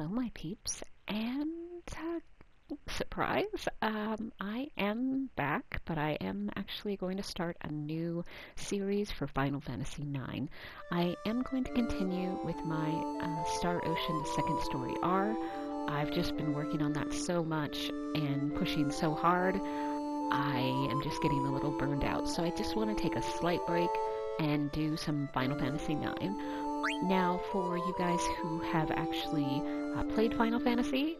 Hello, my peeps, and surprise, I am back, but I am actually going to start a new series for Final Fantasy IX. I am going to continue with my Star Ocean the Second Story R. I've just been working on that so much and pushing so hard, I am just getting a little burned out. So I just want to take a slight break and do some Final Fantasy IX. Now, for you guys who have actually played Final Fantasy,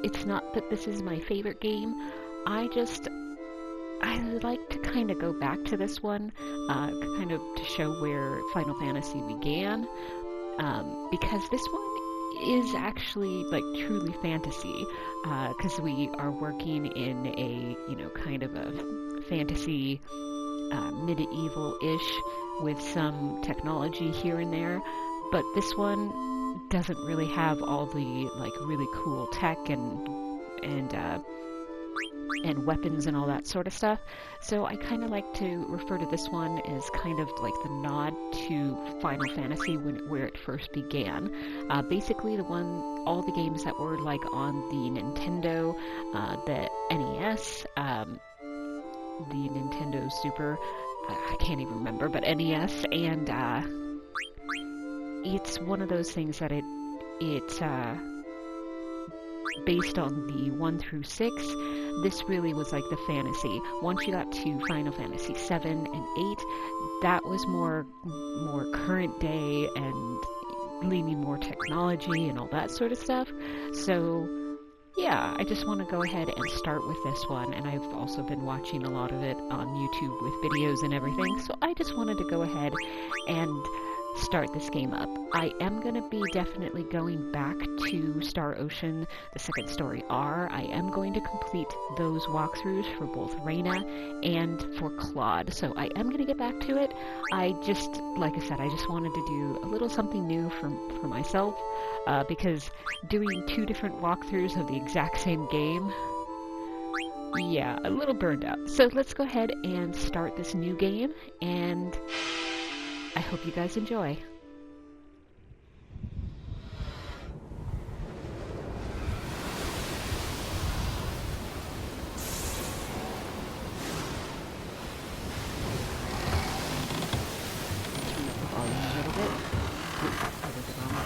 it's not that this is my favorite game. I like to kind of go back to this one, kind of to show where Final Fantasy began, because this one is actually like truly fantasy, because we are working in a, kind of a fantasy medieval-ish with some technology here and there, but this one doesn't really have all the like really cool tech and weapons and all that sort of stuff. So I kind of like to refer to this one as kind of like the nod to Final Fantasy where it first began. Basically, all the games that were like on the Nintendo, the NES, the Nintendo Super, I can't even remember, but NES, and it's one of those things that it's based on the 1 through 6. This really was like the fantasy. Once you got to Final Fantasy 7 and 8, that was more current day and leaning more technology and all that sort of stuff. So yeah, I just want to go ahead and start with this one, and I've also been watching a lot of it on YouTube with videos and everything, so I just wanted to go ahead and start this game up. I am going to be definitely going back to Star Ocean, the Second Story R. I am going to complete those walkthroughs for both Reina and for Claude, so I am going to get back to it. Like I said, I just wanted to do a little something new for myself, because doing 2 different walkthroughs of the exact same game, yeah, a little burned out. So let's go ahead and start this new game, and I hope you guys enjoy. Turn up the volume a little bit. Oops, that was the wrong way.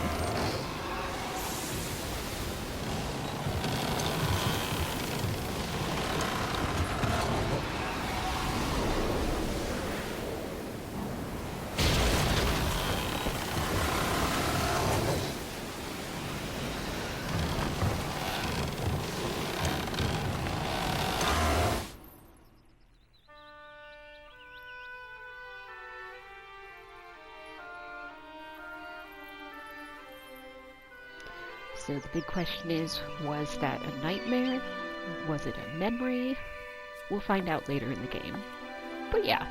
So the big question is, was that a nightmare? Was it a memory? We'll find out later in the game. But yeah.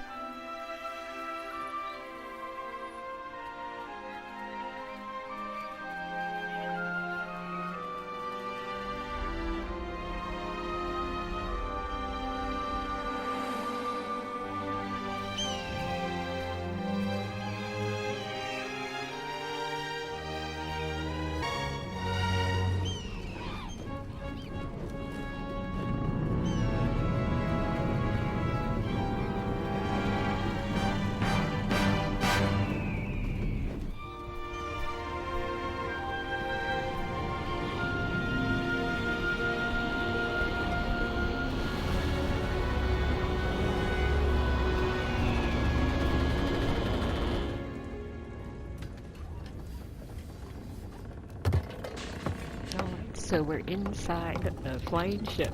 So we're inside the flying ship.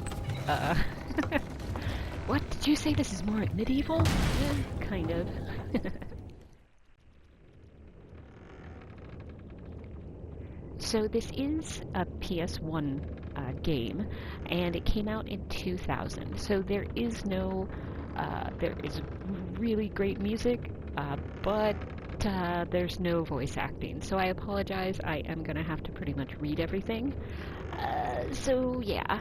What? Did you say this is more medieval? Kind of. So this is a PS1 game, and it came out in 2000. So there is really great music, but there's no voice acting. So I apologize, I am going to have to pretty much read everything. So yeah,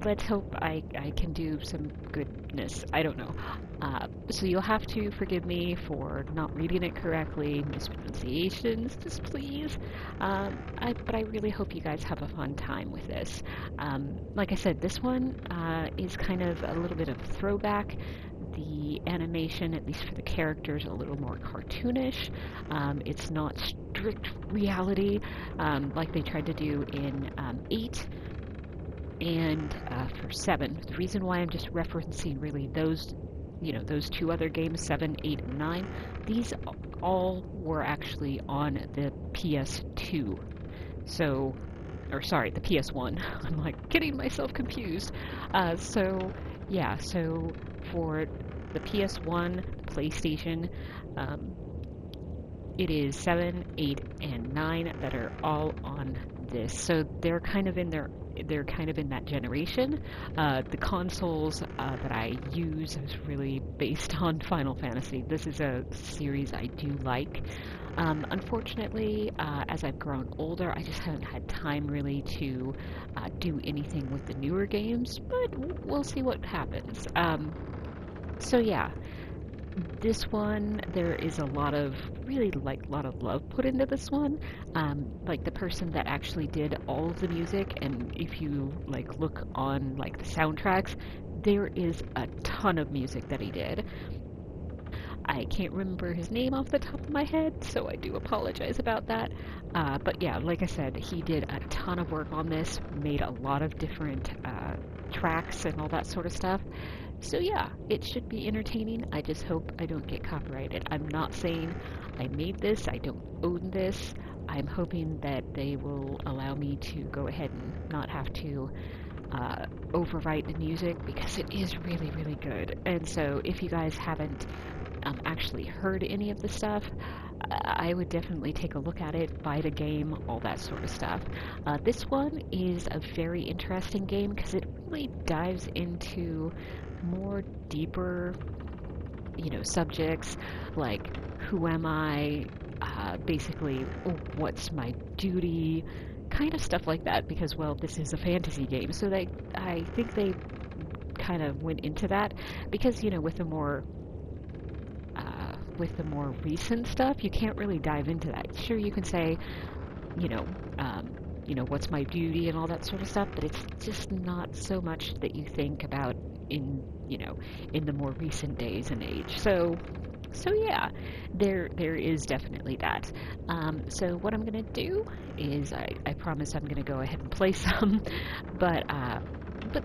let's hope I can do some goodness. I don't know. So you'll have to forgive me for not reading it correctly, mispronunciations, just please. But I really hope you guys have a fun time with this. Like I said, this one is kind of a little bit of a throwback. The animation, at least for the characters, a little more cartoonish. It's not strict reality like they tried to do in 8 and for 7. The reason why I'm just referencing really those, those two other games, 7, 8, and 9, these all were actually on the PS2. So, or sorry, the PS1. I'm like getting myself confused. Yeah, so for the PS1, PlayStation, it is 7, 8, and 9 that are all on this. So they're kind of in that generation. The consoles that I use is really based on Final Fantasy. This is a series I do like. Unfortunately, as I've grown older, I just haven't had time really to do anything with the newer games, but we'll see what happens. So yeah, this one, there is a lot of love put into this one. Like the person that actually did all of the music, and if you look on the soundtracks, there is a ton of music that he did. I can't remember his name off the top of my head, so I do apologize about that. But yeah, like I said, he did a ton of work on this, made a lot of different tracks and all that sort of stuff. So yeah, it should be entertaining. I just hope I don't get copyrighted. I'm not saying I made this, I don't own this. I'm hoping that they will allow me to go ahead and not have to overwrite the music, because it is really, really good. And so if you guys haven't actually heard any of the stuff, I would definitely take a look at it, buy the game, all that sort of stuff. This one is a very interesting game because it really dives into more deeper, subjects like who am I, basically what's my duty, kind of stuff like that, because well, this is a fantasy game, so I think they kind of went into that, because with the more recent stuff, you can't really dive into that. Sure, you can say, what's my duty and all that sort of stuff, but it's just not so much that you think about in the more recent days and age. So yeah, there is definitely that. So what I'm gonna do is I promise I'm gonna go ahead and play some, but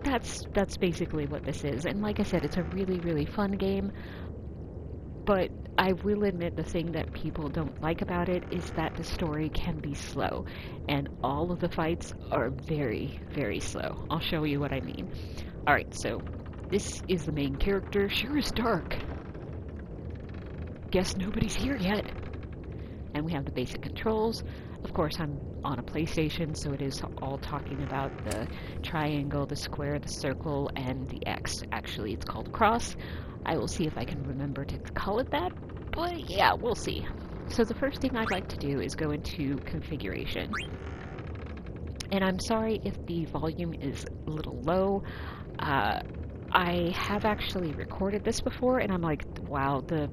that's basically what this is. And like I said, it's a really, really fun game. But I will admit, the thing that people don't like about it is that the story can be slow, and all of the fights are very, very slow. I'll show you what I mean. Alright, so this is the main character. Sure is dark. Guess nobody's here yet. And we have the basic controls. Of course, I'm on a PlayStation, so it is all talking about the triangle, the square, the circle, and the X. Actually, it's called cross. I will see if I can remember to call it that, but yeah, we'll see. So the first thing I'd like to do is go into configuration. And I'm sorry if the volume is a little low. I have actually recorded this before, and I'm like, wow, the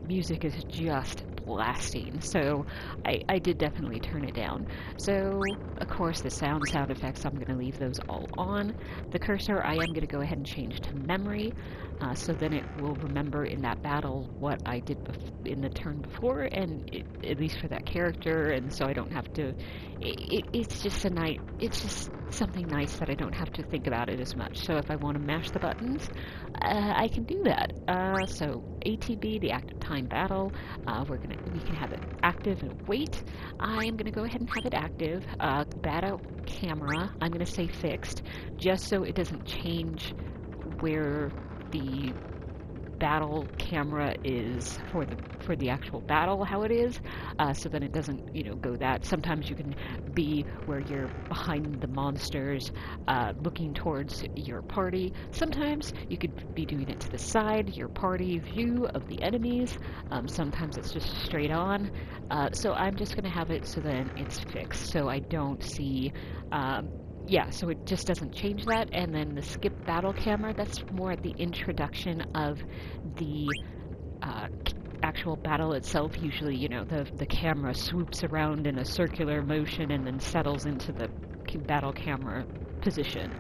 music is just blasting, so I did definitely turn it down. So of course the sound effects, I'm going to leave those all on. The cursor, I am going to go ahead and change to memory, so then it will remember in that battle what I did in the turn before, and at least for that character, and so I don't have to, it's just something nice that I don't have to think about it as much. So if I want to mash the buttons, I can do that. So ATB, the active time battle, we can have it active and wait. I am gonna go ahead and have it active. Battle camera, I'm gonna say fixed, just so it doesn't change where the battle camera is for the actual battle, how it is, so then it doesn't go that. Sometimes you can be where you're behind the monsters, looking towards your party. Sometimes you could be doing it to the side, your party view of the enemies. Sometimes it's just straight on. So I'm just gonna have it so then it's fixed, so I don't see yeah, so it just doesn't change that. And then the skip battle camera, that's more at the introduction of the uh, actual battle itself. Usually, you know, the camera swoops around in a circular motion and then settles into the battle camera position.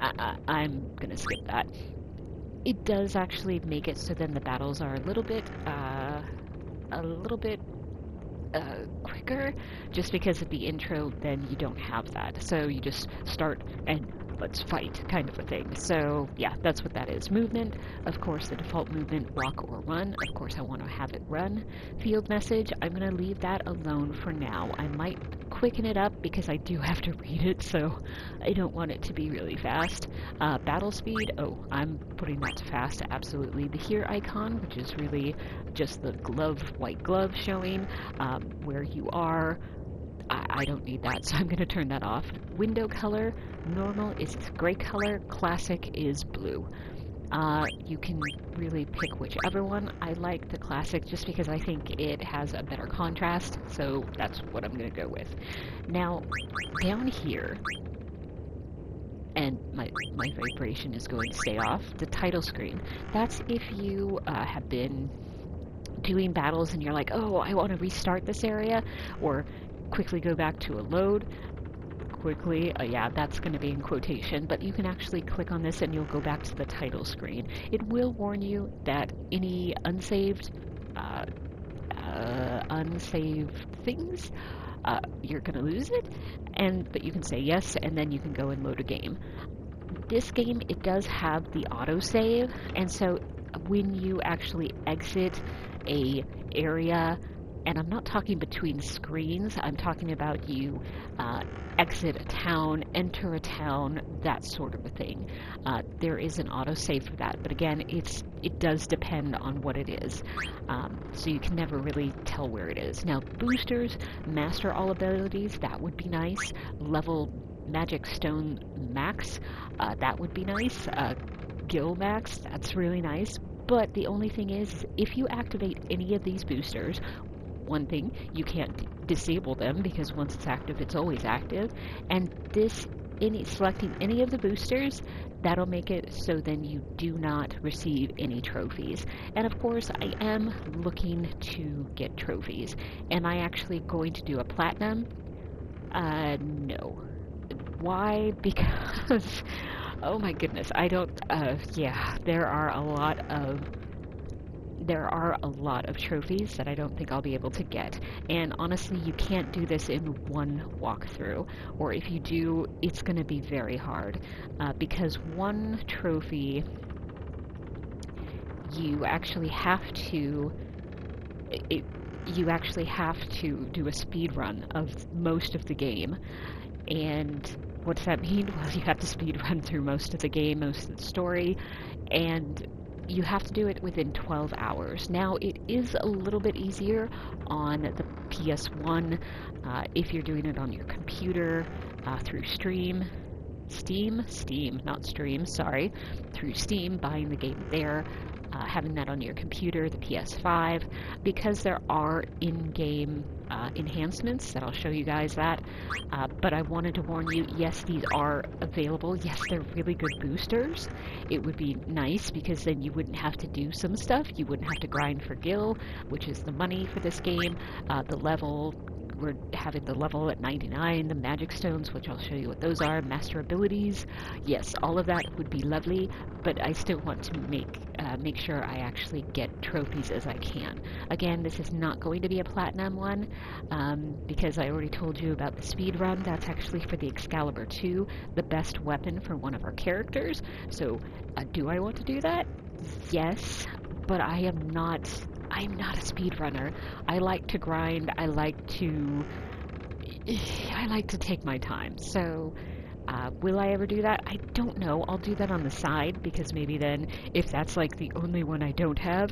I'm gonna skip that. It does actually make it so then the battles are a little bit quicker, just because of the intro. Then you don't have that, so you just start and let's fight kind of a thing. So yeah, that's what that is. Movement, of course, the default movement, walk or run. Of course, I want to have it run. Field message, I'm going to leave that alone for now. I might quicken it up because I do have to read it, so I don't want it to be really fast. Battle speed, oh, I'm putting that to fast, absolutely. The here icon, which is really just the glove, white glove showing where you are. I don't need that, so I'm going to turn that off. Window color, normal is gray color, classic is blue. You can really pick whichever one. I like the classic just because I think it has a better contrast, so that's what I'm going to go with. Now, down here, and my vibration is going to stay off, the title screen. That's if you have been doing battles and you're like, oh, I want to restart this area, or quickly go back to a load. Quickly, yeah, that's going to be in quotation, but you can actually click on this and you'll go back to the title screen. It will warn you that any unsaved things, you're going to lose it, but you can say yes, and then you can go and load a game. This game, it does have the autosave, and so when you actually exit a area, and I'm not talking between screens, I'm talking about you exit a town, enter a town, that sort of a thing. There is an autosave for that, but again, it does depend on what it is. So you can never really tell where it is. Now, boosters, master all abilities, that would be nice. Level magic stone max, that would be nice. Gil max, that's really nice. But the only thing is, if you activate any of these boosters, one thing, you can't disable them because once it's active, it's always active. And selecting any of the boosters, that'll make it so then you do not receive any trophies. And of course, I am looking to get trophies. Am I actually going to do a platinum? No. Why? Because, oh my goodness, I don't, yeah, there are a lot of trophies that I don't think I'll be able to get. And honestly, you can't do this in one walkthrough, or if you do, it's going to be very hard, because one trophy, you actually have to do a speed run of most of the game. And what does that mean? Well, you have to speed run through most of the game, most of the story, and you have to do it within 12 hours. Now, it is a little bit easier on the PS1 if you're doing it on your computer through Steam, not Stream, sorry, through Steam, buying the game there, having that on your computer, the PS5, because there are in-game enhancements that I'll show you guys that, but I wanted to warn you, yes, these are available. Yes, they're really good boosters. It would be nice because then you wouldn't have to do some stuff. You wouldn't have to grind for gil, which is the money for this game. The level, we're having the level at 99, the magic stones, which I'll show you what those are, master abilities. Yes, all of that would be lovely, but I still want to make sure I actually get trophies as I can. Again, this is not going to be a platinum one, because I already told you about the speed run. That's actually for the Excalibur 2, the best weapon for one of our characters. So, do I want to do that? Yes, but I'm not a speedrunner. I like to grind. I like to take my time. So, will I ever do that? I don't know. I'll do that on the side, because maybe then, if that's like the only one I don't have,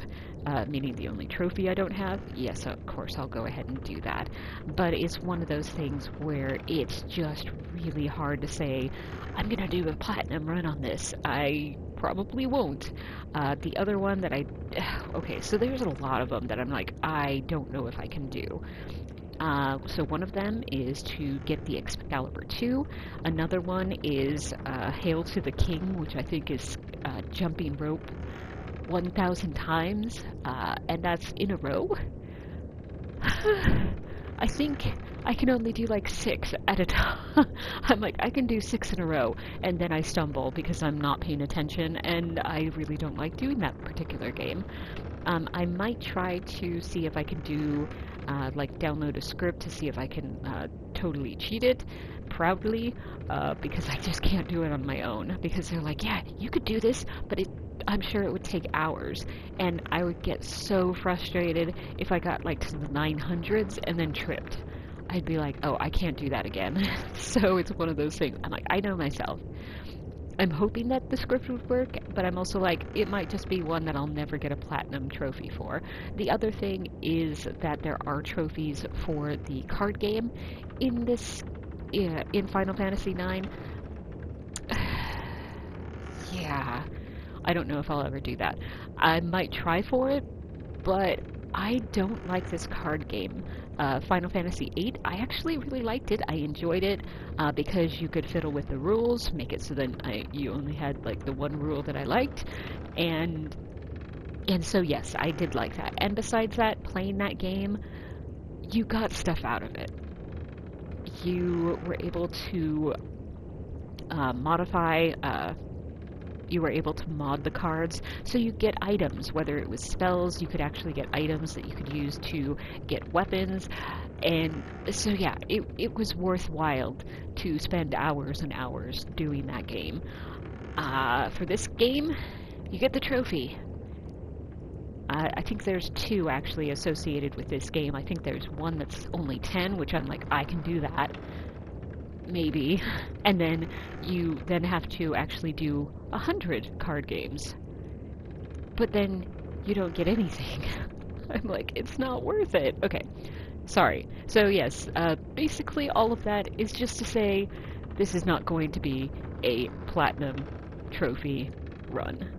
meaning the only trophy I don't have, yes, of course, I'll go ahead and do that. But it's one of those things where it's just really hard to say, I'm gonna do a platinum run on this. I probably won't. The other one that okay, so there's a lot of them that I'm like, I don't know if I can do. So one of them is to get the Excalibur 2. Another one is Hail to the King, which I think is jumping rope 1,000 times, and that's in a row. I think I can only do like 6 at a time. I'm like, I can do 6 in a row, and then I stumble because I'm not paying attention, and I really don't like doing that particular game. I might try to see if I can do, like, download a script to see if I can totally cheat it, proudly, because I just can't do it on my own. Because they're like, yeah, you could do this, but I'm sure it would take hours, and I would get so frustrated if I got, like, to the 900s and then tripped. I'd be like, oh, I can't do that again. So it's one of those things. I'm like, I know myself. I'm hoping that the script would work, but I'm also like, it might just be one that I'll never get a platinum trophy for. The other thing is that there are trophies for the card game in this, in Final Fantasy IX. Yeah, I don't know if I'll ever do that. I might try for it, but I don't like this card game. Final Fantasy VIII, I actually really liked it. I enjoyed it because you could fiddle with the rules, make it so that you only had like the one rule that I liked, and so yes, I did like that. And besides that, playing that game, you got stuff out of it. You were able to modify. You were able to mod the cards, so you get items. Whether it was spells, you could actually get items that you could use to get weapons, and so yeah, it was worthwhile to spend hours and hours doing that game. For this game, you get the trophy. I think there's 2 actually associated with this game. I think there's one that's only 10, which I'm like, I can do that. Maybe. And then you then have to actually do 100 card games. But then you don't get anything. I'm like, it's not worth it. Okay, sorry. So yes, basically all of that is just to say this is not going to be a platinum trophy run.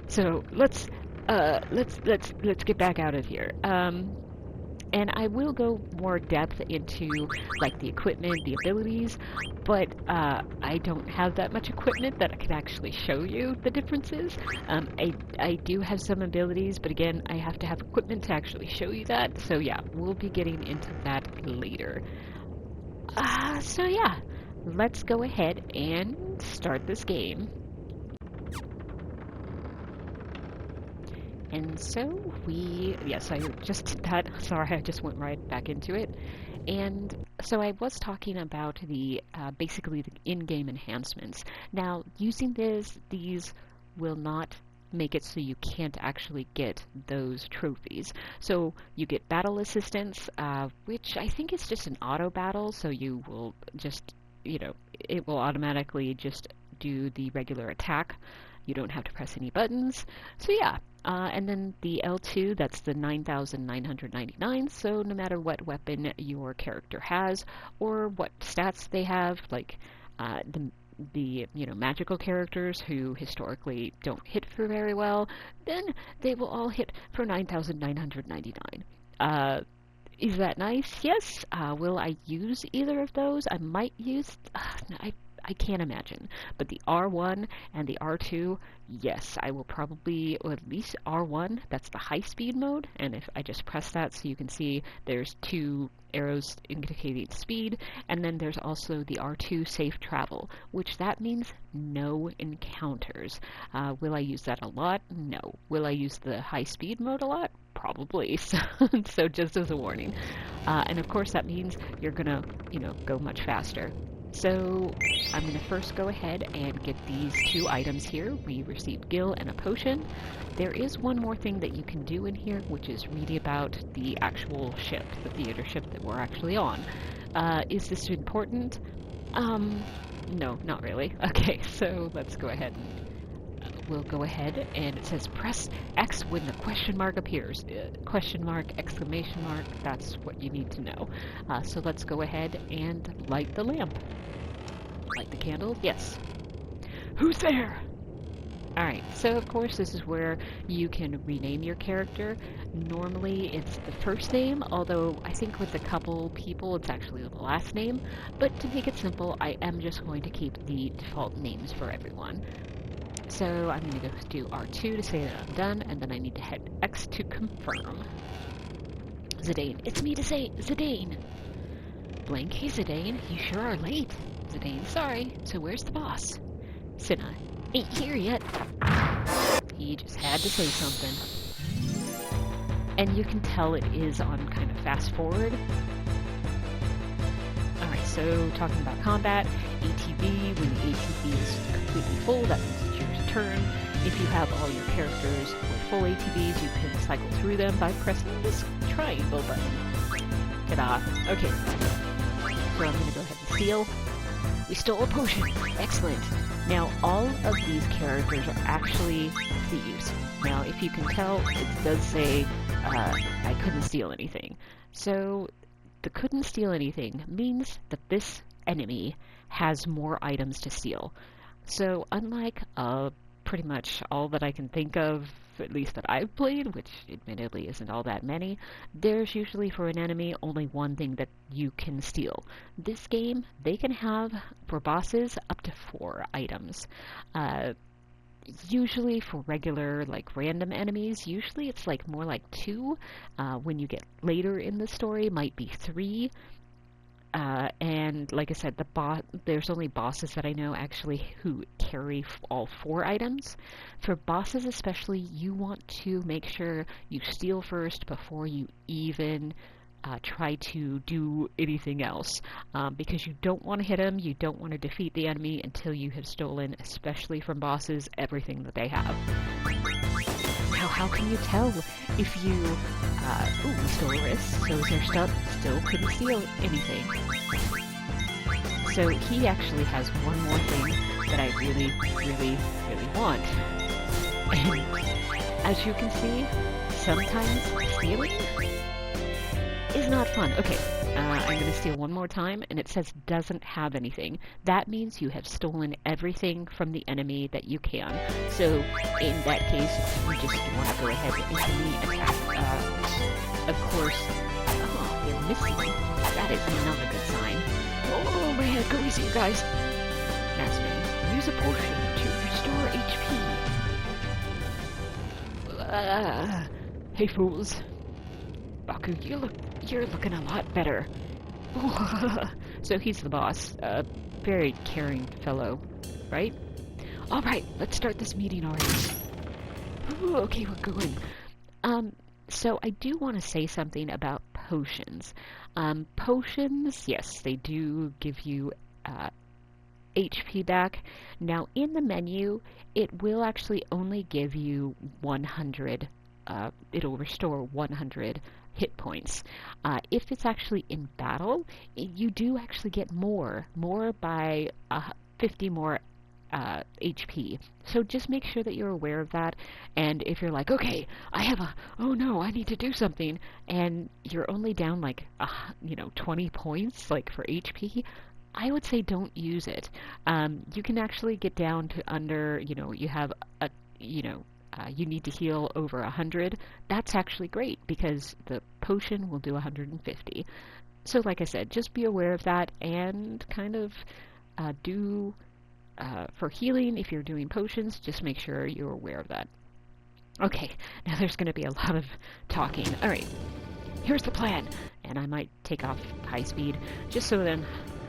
So let's get back out of here. And I will go more depth into like the equipment, the abilities, but I don't have that much equipment that I could actually show you the differences. I do have some abilities, but again, I have to have equipment to actually show you that. So yeah, we'll be getting into that later. So yeah, let's go ahead and start this game. And so yes, I just did that. Sorry, I just went right back into it. And so I was talking about the, basically the in-game enhancements. Now, using these will not make it so you can't actually get those trophies. So you get battle assistance, which I think is just an auto battle, so you will just, it will automatically just do the regular attack. You don't have to press any buttons. So yeah, and then the L2, that's the 9,999, so no matter what weapon your character has, or what stats they have, like the magical characters who historically don't hit for very well, then they will all hit for 9,999. Is that nice? Yes. Will I use either of those? I might use... I can't imagine. But the R1 and the R2, yes, I will probably, or at least R1, that's the high speed mode, and if I just press that so you can see there's 2 arrows indicating speed, and then there's also the R2 safe travel, which that means no encounters. Will I use that a lot? No. Will I use the high speed mode a lot? Probably. So just as a warning. And of course that means you're gonna, go much faster. So I'm going to first go ahead and get these 2 items here. We received Gil and a potion. There is one more thing that you can do in here, which is read about the actual ship, the theater ship that we're actually on. Is this important? No, not really. Okay, so let's go ahead and we'll go ahead, and it says press X when the question mark appears. Question mark, exclamation mark, that's what you need to know. So let's go ahead and light the lamp. Light the candle? Yes. Who's there? Alright, so of course this is where you can rename your character. Normally it's the first name, although I think with a couple people it's actually the last name. But to make it simple, I am just going to keep the default names for everyone. So I'm going to go do R2 to say that I'm done, and then I need to hit X to confirm. Zidane, it's me to say Zidane! Blank, hey Zidane, you sure are late. Zidane, sorry, so where's the boss? Cinna, ain't here yet. He just had to say something. And you can tell it is on kind of fast forward. Alright, so talking about combat, ATB, when the ATB is completely full, that means it's your turn. If you have all your characters with full ATBs, you can cycle through them by pressing this triangle button. Ta-da. Okay, so I'm going to go ahead and steal. We stole a potion. Excellent. Now, all of these characters are actually thieves. Now, if you can tell, it does say I couldn't steal anything. So, the couldn't steal anything means that this enemy has more items to steal. So, unlike pretty much all that I can think of, at least that I've played, which admittedly isn't all that many, there's usually for an enemy only one thing that you can steal. This game, they can have, for bosses, up to 4 items. Usually for regular, like, random enemies, usually it's like more like 2. When you get later in the story, might be 3. And like I said, there's only bosses that I know actually who carry all 4 items. For bosses especially, you want to make sure you steal first before you even try to do anything else. Because you don't want to hit them, you don't want to defeat the enemy until you have stolen, especially from bosses, everything that they have. Now, how can you tell if you, we stole a wrist, so is there stuff, still couldn't steal anything. So he actually has one more thing that I really, really, really want. And as you can see, sometimes stealing is not fun. Okay, I'm going to steal one more time, and it says doesn't have anything. That means you have stolen everything from the enemy that you can. So in that case, you just want to go ahead and instantly attack. Of course, they're missing. That is not a good sign. Oh my head, go easy, you guys. Master, use a potion to restore HP. Hey fools. Baku, you're looking a lot better. So he's the boss. Very caring fellow, right? Alright, let's start this meeting already. Ooh, okay, we're going. So I do want to say something about potions. Potions, yes, they do give you HP back. Now, in the menu, it will actually only give you 100. It'll restore 100 hit points. If it's actually in battle, you do actually get more by 50 more HP. So just make sure that you're aware of that. And if you're like, okay, oh no, I need to do something, and you're only down like 20 points like for HP, I would say don't use it. You can actually get down to under, you have a, you need to heal over 100. That's actually great because the potion will do 150. So like I said, just be aware of that and kind of do for healing, if you're doing potions, just make sure you're aware of that. Okay, now there's going to be a lot of talking. Alright, here's the plan. And I might take off high speed, just so then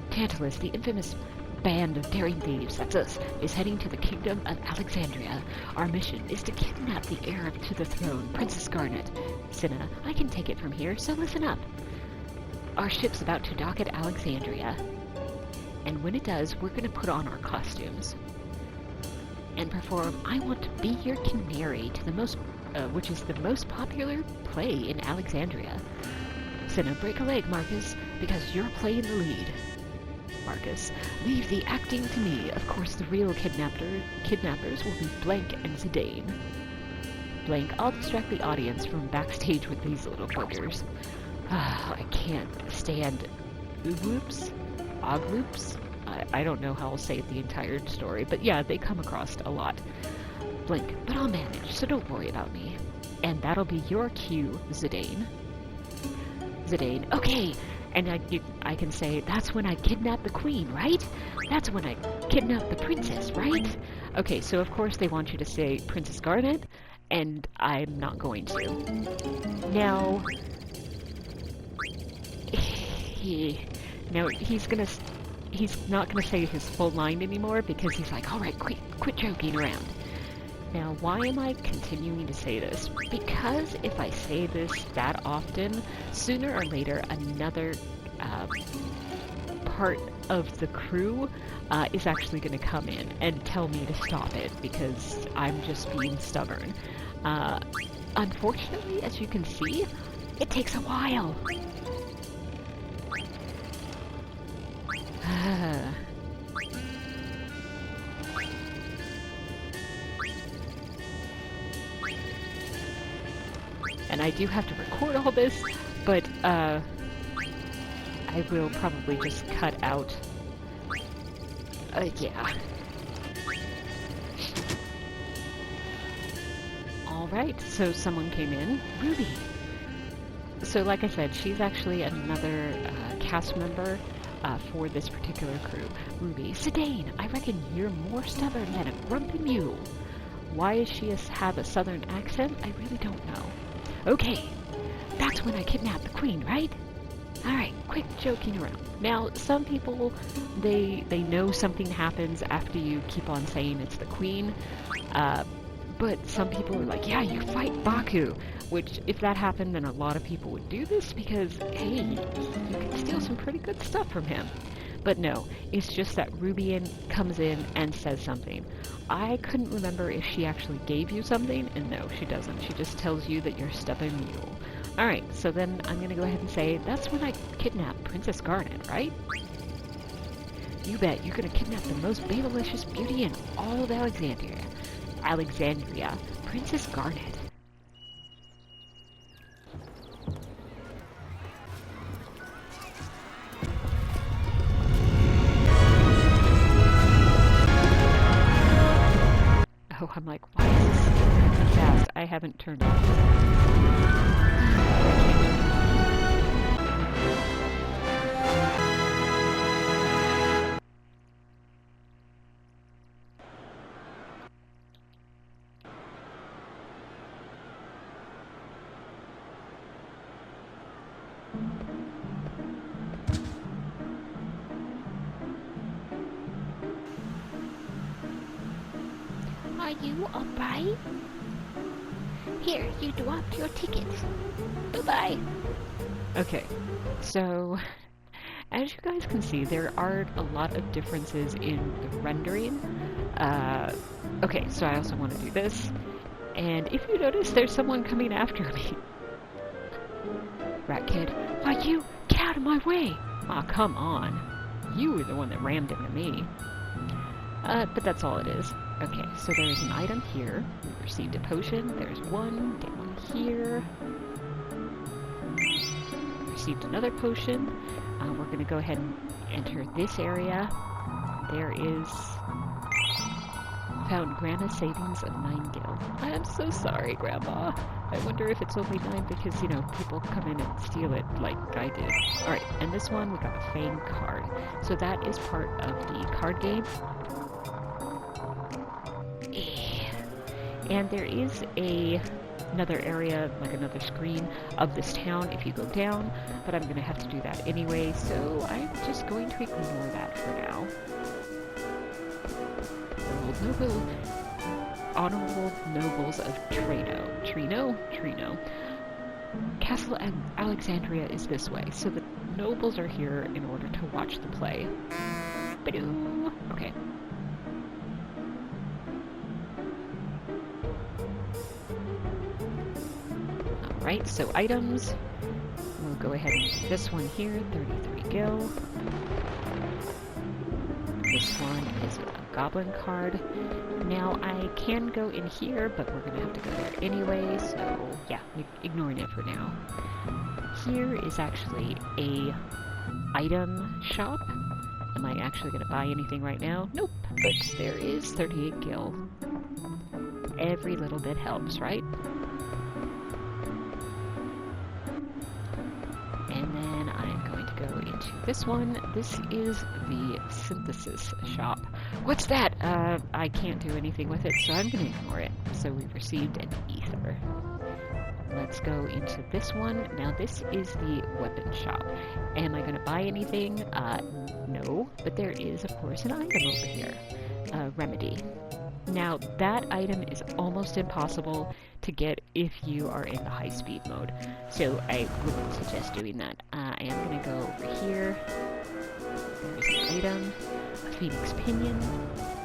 Tantalus, the infamous band of daring thieves, that's us, is heading to the kingdom of Alexandria. Our mission is to kidnap the heir to the throne, Princess Garnet. Cinna, I can take it from here, so listen up. Our ship's about to dock at Alexandria. And when it does, we're going to put on our costumes and perform I Want to Be Your Canary to the which is the most popular play in Alexandria. Cinna, break a leg, Marcus, because you're playing the lead. Marcus, leave the acting to me. Of course, the real kidnappers will be Blank and Zidane. Blank, I'll distract the audience from backstage with these little buggers. I can't stand oogloops? Ogloops? I don't know how I'll say it the entire story, but yeah, they come across a lot. blink, but I'll manage, so don't worry about me. And that'll be your cue, Zidane. Zidane, okay! And I can say, that's when I kidnapped the queen, right? That's when I kidnapped the princess, right? Okay, so of course they want you to say Princess Garnet, and I'm not going to. Now... he's not gonna say his full line anymore because he's like, alright, quit joking around. Now, why am I continuing to say this? Because if I say this that often, sooner or later another part of the crew is actually going to come in and tell me to stop it because I'm just being stubborn. Unfortunately, as you can see, it takes a while. And I do have to record all this, but I will probably just cut out. Yeah. Alright, so someone came in. Ruby! So like I said, she's actually another cast member for this particular crew. Ruby, Zidane, I reckon you're more stubborn than a grumpy mule. Why does she have a southern accent? I really don't know. Okay, that's when I kidnapped the queen, right? Alright, quit joking around. Now, some people, they know something happens after you keep on saying it's the queen, but some people are like, yeah, you fight Baku, which, if that happened, then a lot of people would do this because, hey, you can steal some pretty good stuff from him. But no, it's just that Ruby comes in and says something. I couldn't remember if she actually gave you something, and no, she doesn't. She just tells you that you're a stubborn mule. Alright, so then I'm gonna go ahead and say, that's when I kidnapped Princess Garnet, right? You bet, you're gonna kidnap the most babylicious beauty in all of Alexandria. Princess Garnet. Oh, I'm like, why is this so fast? I haven't turned off. Are you alright? Here, you dropped your ticket. Bye-bye. Okay, so as you guys can see, there are a lot of differences in the rendering. Okay, so I also want to do this. And if you notice, there's someone coming after me. Rat Kid, why you? Get out of my way! Aw, come on. You were the one that rammed into me. But that's all it is. Okay, so there's an item here. We received a potion. There's one down here. Received another potion. We're going to go ahead and enter this area. There is... Found Grandma savings of 9 gil. I'm so sorry, Grandma. I wonder if it's only 9 because, you know, people come in and steal it like I did. Alright, and this one, we got a Fang card. So that is part of the card game. And there is another area, like another screen of this town if you go down, but I'm going to have to do that anyway, so I'm just going to ignore that for now. Honorable Nobles of Trino. Castle Alexandria is this way, so the nobles are here in order to watch the play. Ba-doo! Okay. Alright, so items. We'll go ahead and do this one here, 33 gil. This one is a goblin card. Now, I can go in here, but we're going to have to go there anyway, so yeah, ignoring it for now. Here is actually a item shop. Am I actually going to buy anything right now? Nope, but there is 38 gil. Every little bit helps, right? And then I'm going to go into this one. This is the synthesis shop. What's that? I can't do anything with it, so I'm going to ignore it. So we've received an ether. Let's go into this one. Now this is the weapon shop. Am I going to buy anything? No, but there is, of course, an item over here. Remedy. Now that item is almost impossible to get if you are in the high-speed mode, so I wouldn't suggest doing that. I am going to go over here. There's an item, a Phoenix Pinion.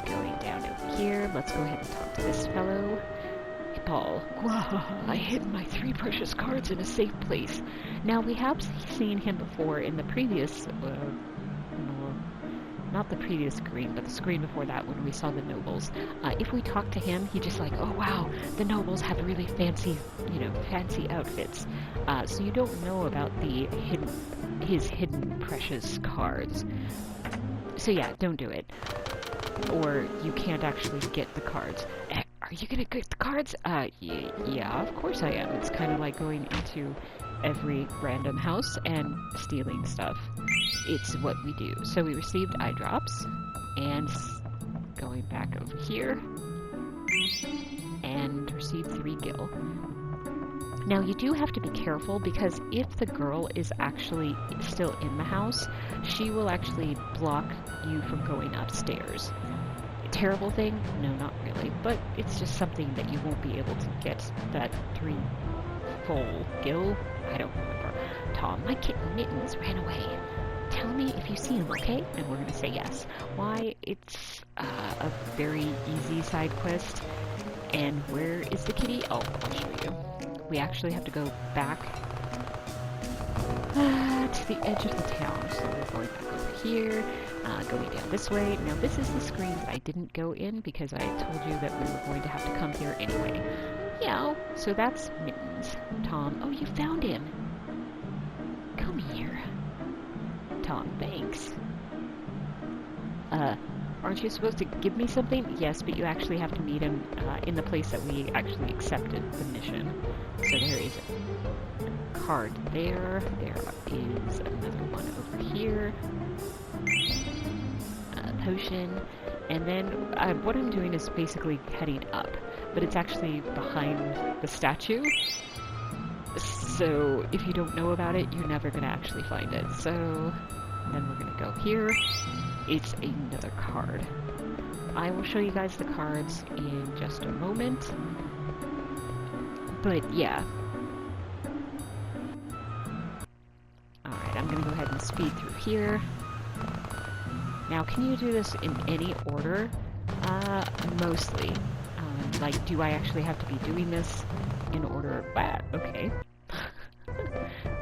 Going down over here, let's go ahead and talk to this fellow. Paul. I hid my 3 precious cards in a safe place. Now, we have seen him before in the previous, not the previous screen, but the screen before that when we saw the nobles. If we talk to him, he just like, oh wow, the nobles have really fancy, fancy outfits. So you don't know about his hidden precious cards. So yeah, don't do it. Or you can't actually get the cards. Are you gonna get the cards? Yeah, of course I am. It's kind of like going into every random house and stealing stuff. It's what we do. So we received eye drops, and going back over here, and received 3 gil. Now you do have to be careful, because if the girl is actually still in the house, she will actually block you from going upstairs. Terrible thing? No, not really, but it's just something that you won't be able to get that 3 full gil. I don't remember. Tom, my kitten Mittens ran away. Tell me if you see him, okay? And we're gonna say yes. Why? It's a very easy side quest. And where is the kitty? Oh, I'll show you. We actually have to go back to the edge of the town. So we're going back over here, going down this way. Now this is the screen that I didn't go in because I told you that we were going to have to come here anyway. Yeah, so that's Mittens. Tom, oh, you found him. Come here. Tom, thanks. Aren't you supposed to give me something? Yes, but you actually have to meet him in the place that we actually accepted the mission. So there is a card there. There is another one over here. A potion. And then what I'm doing is basically heading up, but it's actually behind the statue. So if you don't know about it, you're never going to actually find it. So then we're going to go here. It's another card. I will show you guys the cards in just a moment. But yeah. Alright, I'm going to go ahead and speed through here. Now, can you do this in any order? Mostly. Like, do I actually have to be doing this in order? Okay.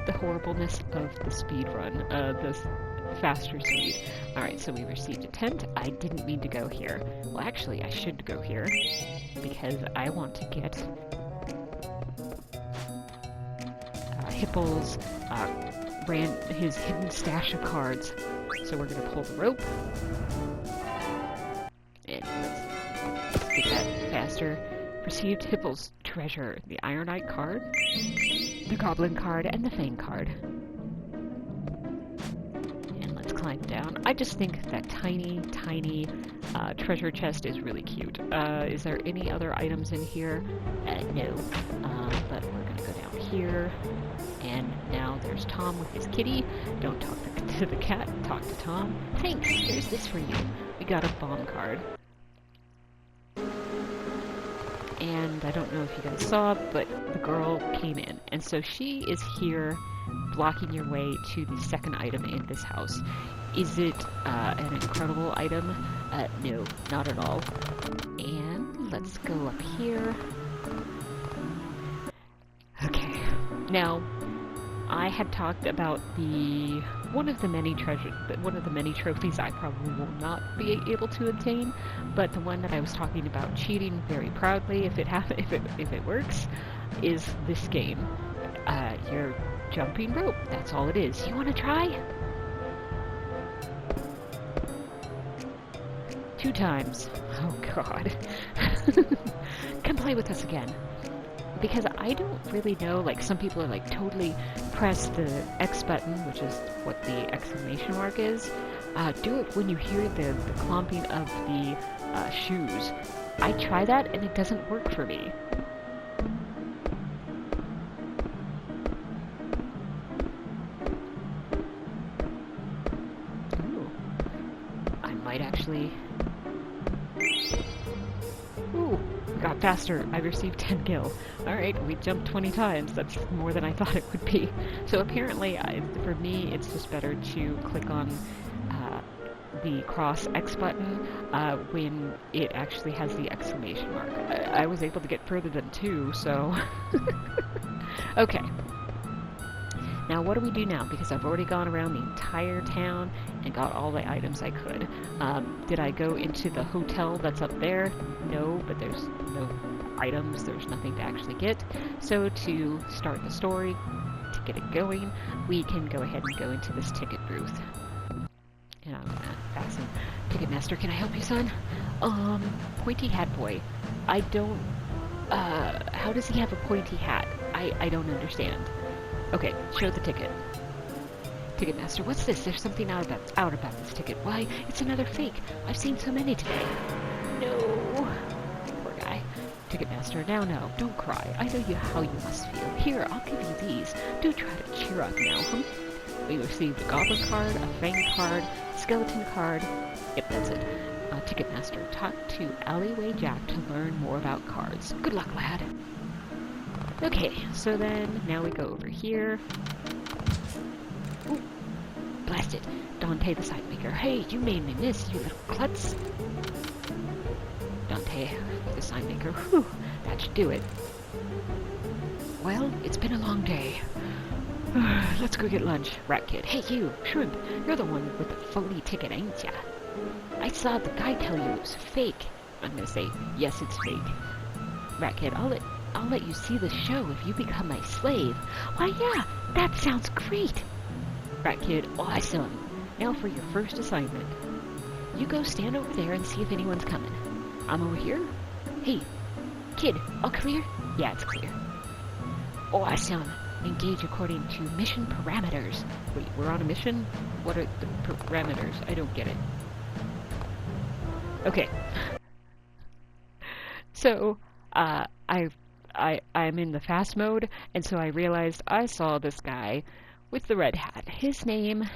The horribleness of the speed run. The faster speed. Alright, so we received a tent. I didn't mean to go here. Well, actually, I should go here. Because I want to get Hipple's his hidden stash of cards. So we're going to pull the rope. And let's get that faster. Received Hipple's treasure. The Ironite card, the Goblin card, and the Fang card. And let's climb down. I just think that tiny treasure chest is really cute. Is there any other items in here? No. But we're going to go down here. And now there's Tom with his kitty. Don't talk to the cat, talk to Tom. Thanks, here's this for you. We got a bomb card. And I don't know if you guys saw, but the girl came in. And so she is here blocking your way to the second item in this house. Is it an incredible item? No, not at all. And let's go up here. Okay, now I had talked about one of the many trophies I probably will not be able to obtain, but the one that I was talking about cheating very proudly if it works, is this game. Your jumping rope. That's all it is. You want to try? 2 times. Oh God. come play with us again. Because I don't really know, like, some people are like, totally press the X button, which is what the exclamation mark is. Do it when you hear the clomping of the shoes. I try that and it doesn't work for me. Ooh. I might actually... Ooh, got faster. I received 10 gil. Alright, we jumped 20 times. That's more than I thought it would be. So apparently, for me, it's just better to click on the cross X button when it actually has the exclamation mark. I was able to get further than 2, so... Okay. Now what do we do now? Because I've already gone around the entire town and got all the items I could. Did I go into the hotel that's up there? No, but there's no items. There's nothing to actually get. So to start the story, to get it going, we can go ahead and go into this ticket booth. And I'm gonna fasten. Ticketmaster, can I help you, son? Pointy hat boy. I don't... how does he have a pointy hat? I don't understand. Okay, show the ticket. Ticketmaster, what's this? There's something out about this ticket. Why? It's another fake. I've seen so many today. No. Poor guy. Ticketmaster, now no. Don't cry. I know how you must feel. Here, I'll give you these. Do try to cheer up now, huh? We received a goblin card, a fang card, skeleton card. Yep, that's it. Ticketmaster, talk to Alleyway Jack to learn more about cards. Good luck, lad. Okay, so then, now we go over here. Ooh, blast it. Dante the Sightmaker. Hey, you made me miss, you little klutz. Dante the Sightmaker. Whew, that should do it. Well, it's been a long day. Let's go get lunch. Rat Kid. Hey, you, Shrimp. You're the one with the phony ticket, ain't ya? I saw the guy tell you it was fake. I'm gonna say, yes, it's fake. Rat Kid, I'll let you see the show if you become my slave. Why, yeah, that sounds great. Rat Kid, awesome. Now for your first assignment. You go stand over there and see if anyone's coming. I'm over here. Hey, Kid, all clear? Yeah, it's clear. Awesome. Engage according to mission parameters. Wait, we're on a mission? What are the parameters? I don't get it. Okay. So, I'm in the fast mode, and so I realized I saw this guy with the red hat. His name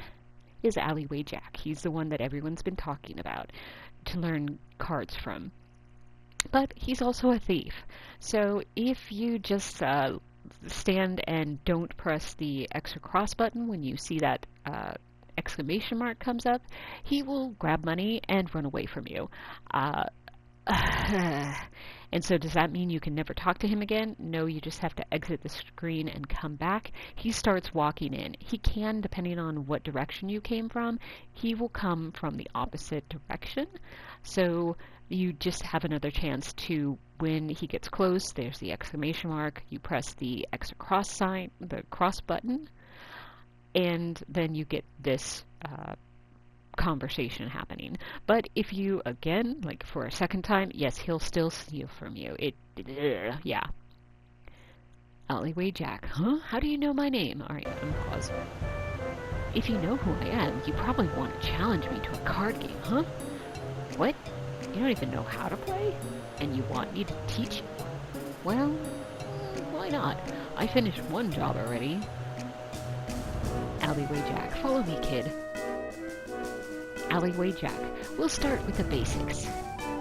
is Alleyway Jack. He's the one that everyone's been talking about to learn cards from. But he's also a thief. So if you just stand and don't press the X or cross button when you see that exclamation mark comes up, he will grab money and run away from you. And so does that mean you can never talk to him again? No, you just have to exit the screen and come back. He starts walking in. He can, depending on what direction you came from, he will come from the opposite direction. So you just have another chance to, when he gets close, there's the exclamation mark, you press the X or cross sign, the cross button, and then you get this conversation happening. But if you, again, like for a second time, yes, he'll still steal from you. Yeah. Alleyway Jack. Huh? How do you know my name? Alright, I'm gonna pause. If you know who I am, you probably want to challenge me to a card game, huh? What? You don't even know how to play? And you want me to teach you? Well, why not? I finished one job already. Alleyway Jack. Follow me, kid. Alleyway Jack. We'll start with the basics.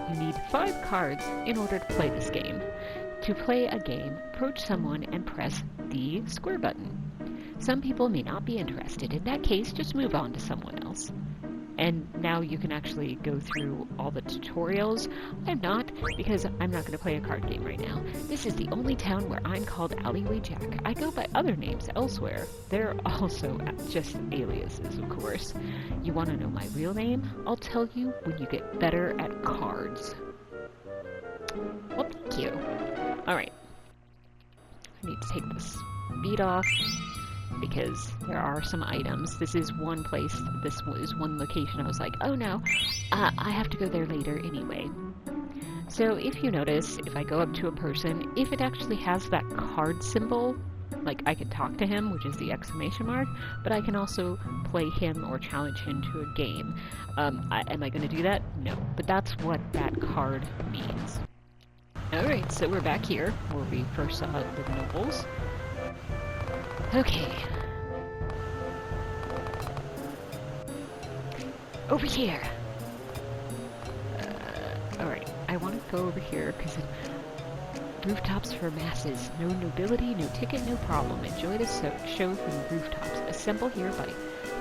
You need 5 cards in order to play this game. To play a game, approach someone and press the square button. Some people may not be interested. In that case, just move on to someone else. And now you can actually go through all the tutorials. I'm not, because I'm not going to play a card game right now. This is the only town where I'm called Alleyway Jack. I go by other names elsewhere. They're also just aliases, of course. You want to know my real name? I'll tell you when you get better at cards. Well, thank you. Alright. I need to take this speed off, because there are some items. This is one place, this is one location I was like, oh no, I have to go there later anyway. So if you notice, if I go up to a person, if it actually has that card symbol, like I can talk to him, which is the exclamation mark, but I can also play him or challenge him to a game. Am I going to do that? No, but that's what that card means. Alright, so we're back here, where we first saw the nobles. Okay. Over here! Alright, I want to go over here, because rooftops for masses. No nobility, no ticket, no problem. Enjoy the show from the rooftops. Assemble here by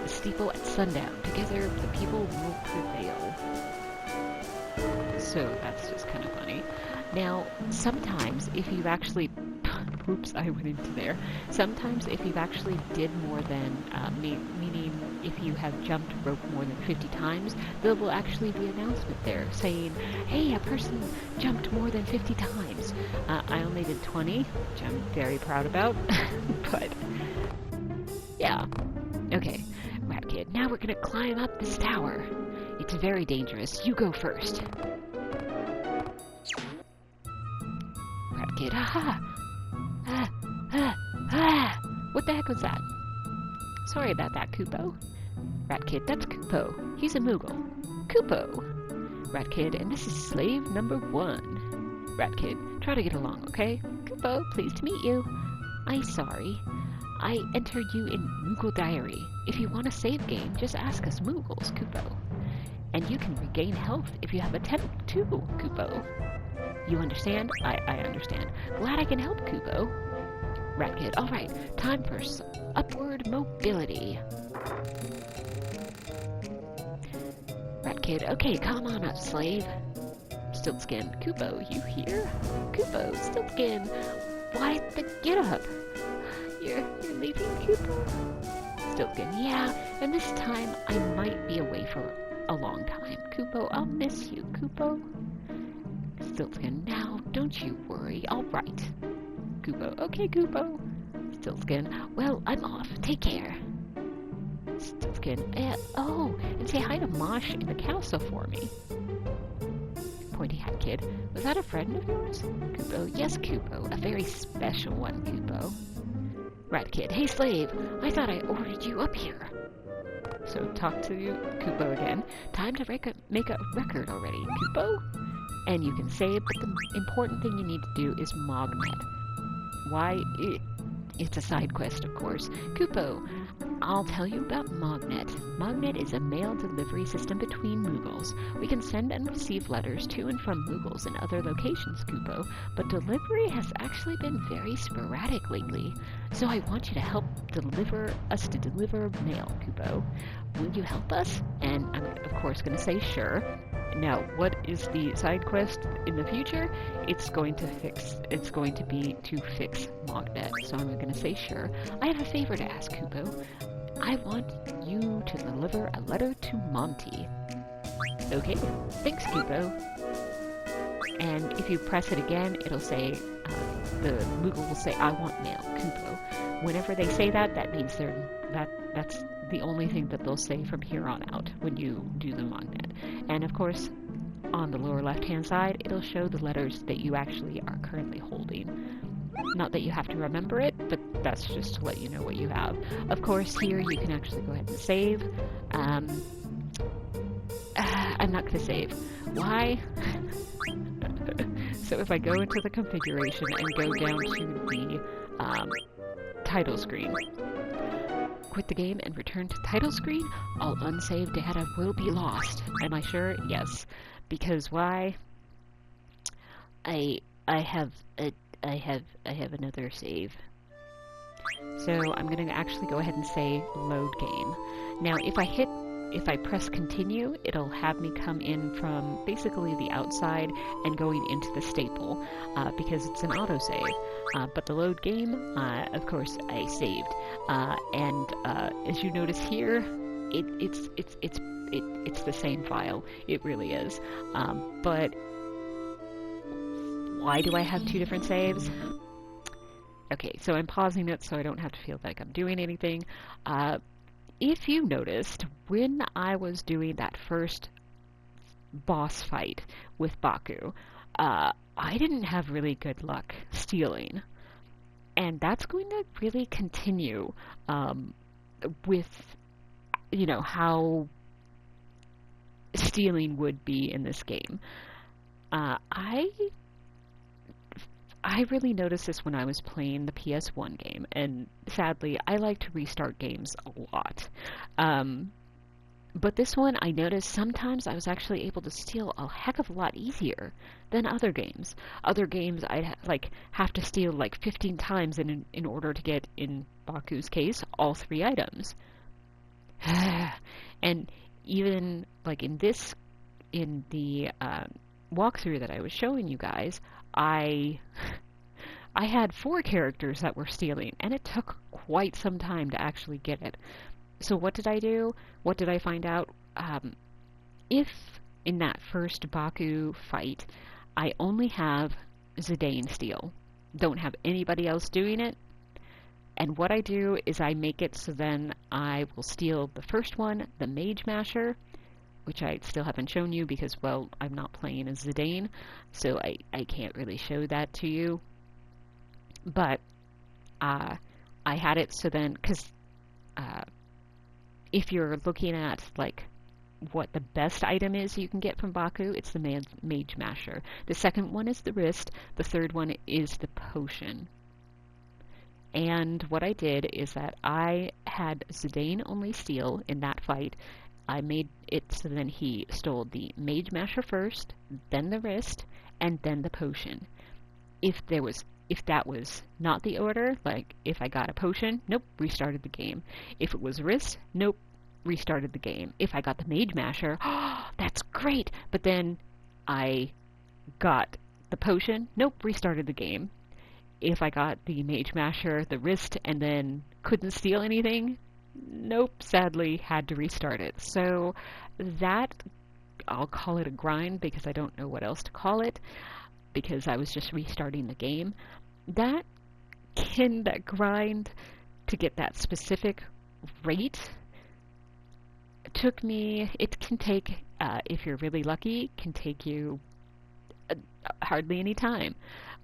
the steeple at sundown. Together, the people will prevail. So that's just kind of funny. Now, sometimes if you've actually... Oops, I went into there. Sometimes if you've actually did more than... meaning if you have jumped rope more than 50 times, there will actually be an announcement there saying, hey, a person jumped more than 50 times. I only did 20, which I'm very proud about. But, yeah. Okay, Rat Kid, now we're gonna climb up this tower. It's very dangerous. You go first. Rat Kid, aha! What the heck was that? Sorry about that, Kupo. Rat Kid, that's Kupo. He's a Moogle. Kupo! Rat Kid, and this is slave number 1. Rat Kid, try to get along, okay? Kupo, pleased to meet you. I'm sorry. I entered you in Moogle Diary. If you want a save game, just ask us Moogles, Kupo. And you can regain health if you have a temp too, Kupo. You understand? I understand. Glad I can help, Kupo. Rat Kid, alright, time for upward mobility. Rat Kid, okay, come on up, slave. Stiltskin, Kupo, you here? Kupo, Stiltskin, why the get up? You're leaving, Kupo? Stiltskin, yeah, and this time I might be away for a long time. Kupo, I'll miss you, Kupo. Stiltskin, now, don't you worry, alright. Kupo, okay, Kupo. Stiltskin, well, I'm off, take care. Stiltskin, oh, and say hi to Mosh in the castle for me. Pointy Hat Kid, was that a friend of yours? Kupo, yes, Kupo, a very special one, Kupo. Rat Kid, hey slave, I thought I ordered you up here. So talk to Kupo again. Time to make a record already, Kupo. And you can save, but the important thing you need to do is Mognet. Why? It's a side quest, of course. Kupo, I'll tell you about Mognet. Mognet is a mail delivery system between Moogles. We can send and receive letters to and from Moogles in other locations, Kupo, but delivery has actually been very sporadic lately. So I want you to help deliver mail, Kupo. Will you help us? And I'm, of course, going to say sure. Now, what is the side quest in the future? It's going to be to fix Mognet. So I'm going to say sure. I have a favor to ask, Kupo. I want you to deliver a letter to Monty. Okay, thanks, Kupo. And if you press it again, it'll say, the Moogle will say, I want mail, Kupo. Whenever they say that, that means that's the only thing that they'll say from here on out when you do the Mognet. And of course, on the lower left-hand side, it'll show the letters that you actually are currently holding. Not that you have to remember it, but that's just to let you know what you have. Of course, here you can actually go ahead and save. I'm not going to save. Why? So if I go into the configuration and go down to the title screen, quit the game and return to title screen, all unsaved data will be lost. Am I sure? Yes. Because why? I have another save. So I'm going to actually go ahead and say load game. Now if I press continue, it'll have me come in from basically the outside and going into the staple because it's an autosave. But the load game, of course, I saved. And as you notice here, it's the same file. It really is. But why do I have two different saves? Okay, so I'm pausing it so I don't have to feel like I'm doing anything. If you noticed, when I was doing that first boss fight with Baku, I didn't have really good luck stealing. And that's going to really continue with, how stealing would be in this game. Uh, I I really noticed this when I was playing the PS1 game, and sadly, I like to restart games a lot. Um, but this one, I noticed sometimes I was actually able to steal a heck of a lot easier than other games. Other games, I'd have to steal like 15 times in order to get, in Baku's case, all three items. And even like in the walkthrough that I was showing you guys, I I had four characters that were stealing, and it took quite some time to actually get it. So what did I do? What did I find out? If in that first Baku fight, I only have Zidane steal, don't have anybody else doing it, and what I do is I make it so then I will steal the first one, the Mage Masher, which I still haven't shown you because, well, I'm not playing as Zidane, so I can't really show that to you. But I had it so then, because uh, if you're looking at like what the best item is you can get from Baku, it's the Mage Masher. The second one is the wrist. The third one is the potion. And what I did is that I had Zidane only steal in that fight. I made it so then he stole the Mage Masher first, then the wrist, and then the potion. If that was not the order, like if I got a potion, nope, restarted the game. If it was wrist, nope, restarted the game. If I got the Mage Masher, oh, that's great. But then I got the potion, nope, restarted the game. If I got the Mage Masher, the wrist, and then couldn't steal anything, nope, sadly had to restart it. So that, I'll call it a grind because I don't know what else to call it, because I was just restarting the game. That grind to get that specific rate it can take, if you're really lucky, can take you hardly any time.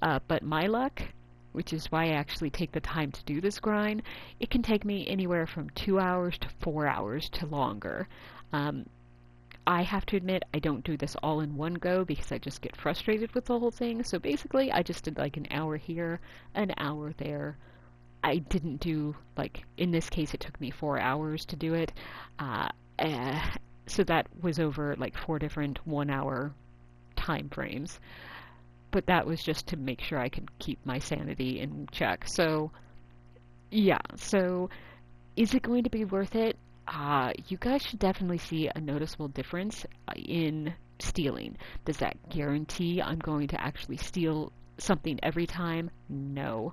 But my luck, which is why I actually take the time to do this grind, it can take me anywhere from 2 hours to 4 hours to longer. I have to admit, I don't do this all in one go because I just get frustrated with the whole thing. So basically, I just did like an hour here, an hour there. I didn't do, like, in this case, it took me 4 hours to do it. So that was over like 4 different 1 hour time frames. But that was just to make sure I could keep my sanity in check. So, yeah. So, is it going to be worth it? You guys should definitely see a noticeable difference in stealing. Does that guarantee I'm going to actually steal something every time? No.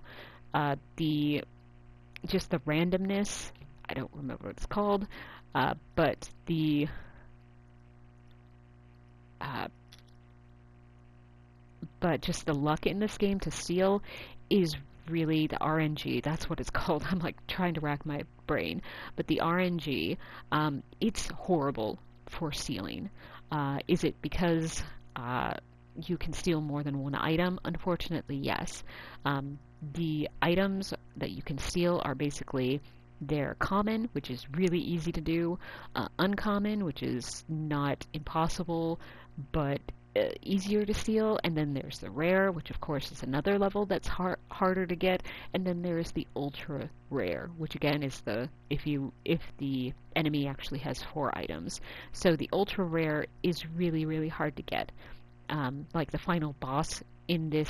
Just the randomness, I don't remember what it's called, but just the luck in this game to steal is really the RNG. That's what it's called. I'm like trying to rack my brain. But the RNG, it's horrible for stealing. Is it because you can steal more than one item? Unfortunately, yes. The items that you can steal are basically, they're common, which is really easy to do, uncommon, which is not impossible, but easier to steal, and then there's the rare, which of course is another level that's harder to get, and then there's the ultra rare, which again is if the enemy actually has 4 items. So the ultra rare is really, really hard to get. Like the final boss in the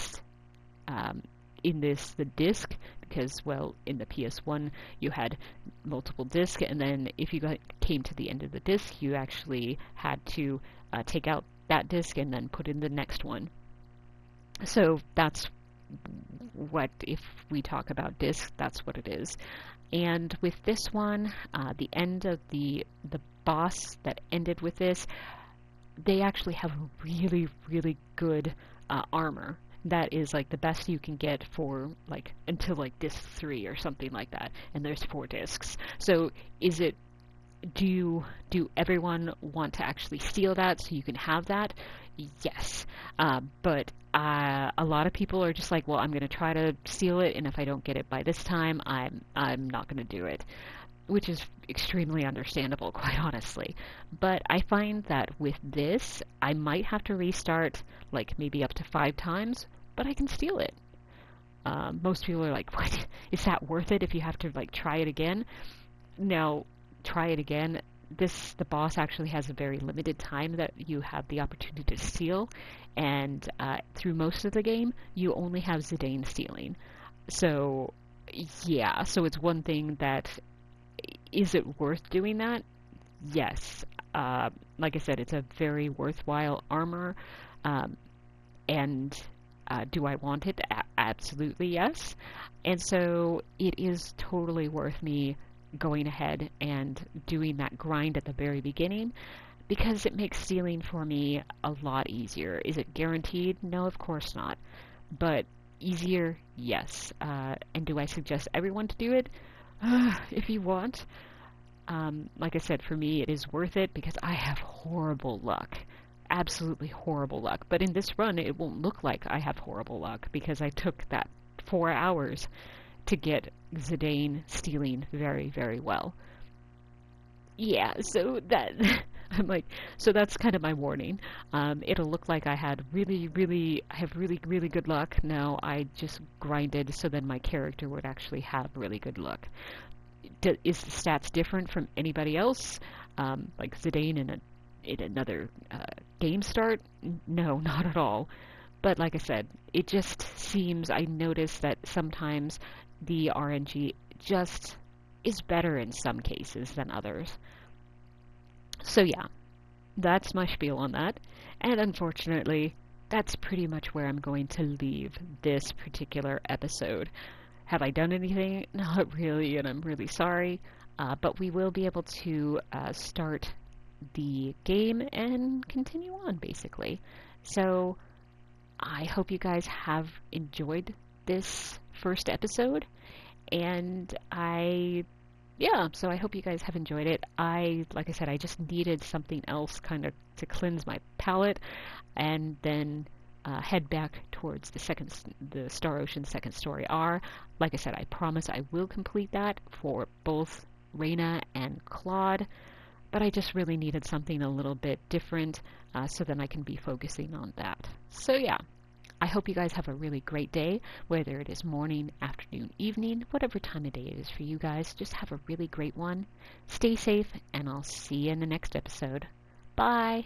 disc, because, well, in the PS1 you had multiple discs, and then if you came to the end of the disc, you actually had to take out that disc and then put in the next one. So that's what, if we talk about discs, that's what it is. And with this one, the end of the boss that ended with this, they actually have really, really good armor. That is like the best you can get for like until like disc 3 or something like that, and there's 4 discs. So is it do everyone want to actually steal that so you can have that? Yes. But a lot of people are just like, well, I'm going to try to steal it, and if I don't get it by this time, I'm not going to do it, which is extremely understandable, quite honestly. But I find that with this, I might have to restart like maybe up to 5 times, but I can steal it. Most people are like, what? Is that worth it if you have to like try it again? Now, try it again. The boss actually has a very limited time that you have the opportunity to steal, and through most of the game, you only have Zidane stealing. So, yeah, so it's one thing that, is it worth doing that? Yes. Like I said, it's a very worthwhile armor, um, and do I want it? Absolutely yes. And so it is totally worth me going ahead and doing that grind at the very beginning because it makes stealing for me a lot easier. Is it guaranteed? No, of course not. But easier, yes. And do I suggest everyone to do it? If you want. Like I said, for me, it is worth it because I have horrible luck. Absolutely horrible luck. But in this run, it won't look like I have horrible luck because I took that 4 hours to get Zidane stealing very, very well. Yeah, so that I'm like, so that's kind of my warning. It'll look like I have really, really good luck. No, I just grinded so then my character would actually have really good luck. Is the stats different from anybody else? Like Zidane in another game start? No, not at all. But like I said, it just seems, I notice that sometimes the RNG just is better in some cases than others. So yeah, that's my spiel on that. And unfortunately, that's pretty much where I'm going to leave this particular episode. Have I done anything? Not really, and I'm really sorry. But we will be able to start the game and continue on, basically. So I hope you guys have enjoyed this first episode, and so I hope you guys have enjoyed it. Like I said, I just needed something else kind of to cleanse my palate, and then head back towards the Star Ocean Second Story R. Like I said, I promise I will complete that for both Reina and Claude, but I just really needed something a little bit different so then I can be focusing on that. So yeah, I hope you guys have a really great day, whether it is morning, afternoon, evening, whatever time of day it is for you guys. Just have a really great one. Stay safe, and I'll see you in the next episode. Bye!